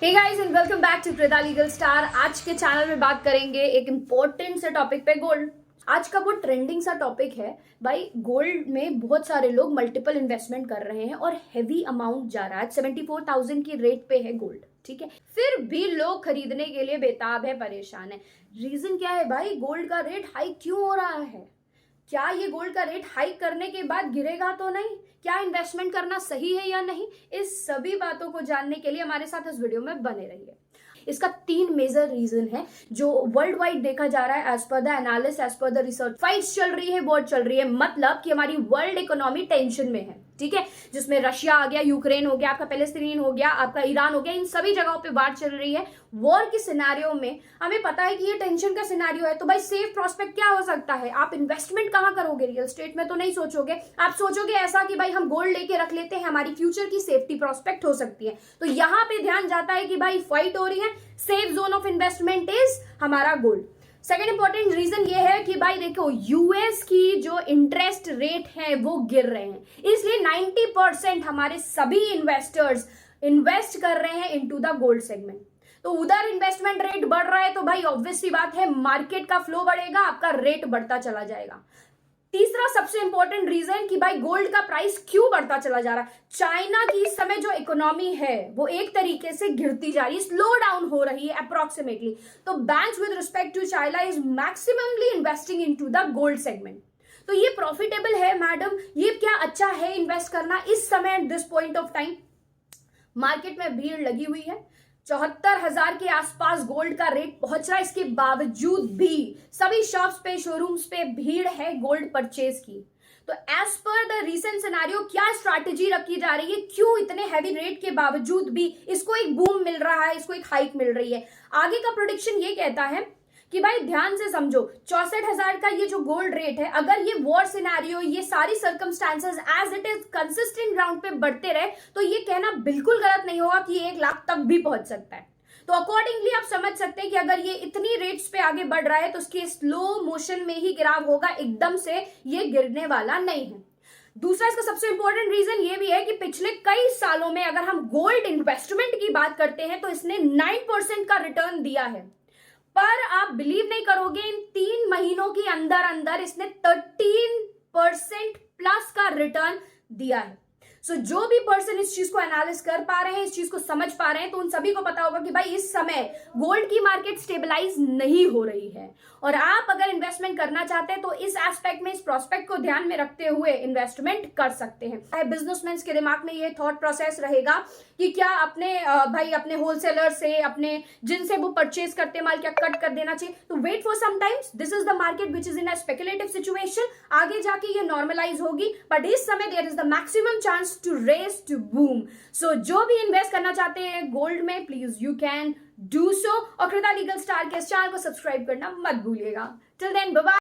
Hey guys and welcome back to Krida legal star. आज के channel में बात करेंगे एक इम्पोर्टेंट से टॉपिक पे, गोल्ड। आज का वो ट्रेंडिंग सा टॉपिक है भाई। गोल्ड में बहुत सारे लोग मल्टीपल इन्वेस्टमेंट कर रहे हैं और हैवी अमाउंट जा रहा है। 74,000 की रेट पे है गोल्ड, ठीक है। फिर भी लोग खरीदने के लिए बेताब है, परेशान है। रीजन क्या है भाई? गोल्ड का रेट हाई क्यों हो रहा है? क्या ये गोल्ड का रेट हाइक करने के बाद गिरेगा तो नहीं? क्या इन्वेस्टमेंट करना सही है या नहीं? इस सभी बातों को जानने के लिए हमारे साथ इस वीडियो में बने रहिए। इसका 3 मेजर रीजन है जो वर्ल्ड वाइड देखा जा रहा है। As per the analysis, as per the research, fights चल रही है, वॉर चल रही है। मतलब कि हमारी वर्ल्ड इकोनॉमी टेंशन में है, ठीक है। जिसमें रशिया आ गया, यूक्रेन हो गया, आपका पैलेस्टीन हो गया, आपका ईरान हो गया, इन सभी जगहों पे वार चल रही है। वॉर के सिनेरियो में हमें पता है कि ये टेंशन का सिनेरियो है, तो भाई सेफ प्रोस्पेक्ट क्या हो सकता है? आप इन्वेस्टमेंट कहां करोगे? रियल एस्टेट में तो नहीं सोचोगे। आप सोचोगे ऐसा कि भाई हम गोल्ड लेके रख लेते हैं, हमारी फ्यूचर की सेफ्टी प्रोस्पेक्ट हो सकती है। तो यहां पे ध्यान जाता है कि भाई फाइट हो रही है, safe zone of investment is हमारा गोल्ड। सेकेंड इंपॉर्टेंट रीजन ये है कि भाई देखो, यूएस की जो इंटरेस्ट रेट है वो गिर रहे हैं, इसलिए 90% हमारे सभी इन्वेस्टर्स इन्वेस्ट कर रहे हैं इनटू द गोल्ड सेगमेंट। तो उधर इन्वेस्टमेंट रेट बढ़ रहा है तो भाई ऑब्वियस सी बात है, मार्केट का फ्लो बढ़ेगा, आपका रेट बढ़ता चला जाएगा। तीसरा सबसे इंपॉर्टेंट रीजन कि भाई गोल्ड का प्राइस क्यों बढ़ता चला जा रहा है। चाइना की इस समय जो इकोनॉमी है वो एक तरीके से गिरती जा रही है, स्लो डाउन हो रही है अप्रोक्सीमेटली। तो banks with respect to China is maximally investing into the gold segment. तो ये प्रॉफिटेबल है मैडम, ये क्या अच्छा है इन्वेस्ट करना इस समय at this point of time? Market में भीड़ लगी हुई है, 74,000 के आसपास गोल्ड का रेट पहुंच रहा है। इसके बावजूद भी सभी शॉप्स पे, शोरूम्स पे भीड़ है गोल्ड परचेज की। तो as per the recent scenario क्या स्ट्रैटेजी रखी जा रही है? क्यों इतने हैवी रेट के बावजूद भी इसको एक बूम मिल रहा है, इसको एक हाइक मिल रही है? आगे का प्रोडिक्शन ये कहता है कि भाई ध्यान से समझो, 64,000 का ये जो गोल्ड रेट है, अगर ये वॉर सिनेरियो, ये सारी circumstances as it is consistent ground पे बढ़ते रहे तो ये कहना बिल्कुल गलत नहीं होगा कि 1 लाख तक भी पहुंच सकता है। तो अकॉर्डिंगली आप समझ सकते हैं कि अगर ये इतनी रेट्स पे आगे बढ़ रहा है तो उसके स्लो मोशन में ही गिराव होगा, एकदम से ये गिरने वाला नहीं है। दूसरा इसका सबसे इंपॉर्टेंट रीजन ये भी है कि पिछले कई सालों में अगर हम गोल्ड इन्वेस्टमेंट की बात करते हैं तो इसने 9% का रिटर्न दिया है। पर आप बिलीव नहीं करोगे, इन 3 महीनों के अंदर अंदर इसने 13% प्लस का रिटर्न दिया है। सो जो भी पर्सन इस चीज को एनालिसिस कर पा रहे हैं, इस चीज को समझ पा रहे हैं, तो उन सभी को पता होगा कि भाई इस समय गोल्ड की मार्केट स्टेबलाइज नहीं हो रही है। और आप अगर इन्वेस्टमेंट करना चाहते हैं तो इस एस्पेक्ट में, इस प्रोस्पेक्ट को ध्यान में रखते हुए इन्वेस्टमेंट कर सकते हैं। बिजनेसमैन के दिमाग में ये थॉट प्रोसेस रहेगा कि क्या अपने भाई अपने होलसेलर से, अपने जिनसे वो परचेज करते माल, क्या कट कर देना चाहिए? तो wait for some times, this is the market which is in a speculative situation. आगे जाके ये नॉर्मलाइज होगी, बट इस समय there is the maximum chance to race to boom. So जो भी इन्वेस्ट करना चाहते हैं गोल्ड में, please you can do so. और कृदा लीगल स्टार के इस चैनल को सब्सक्राइब करना मत भूलिएगा। Till then bye bye.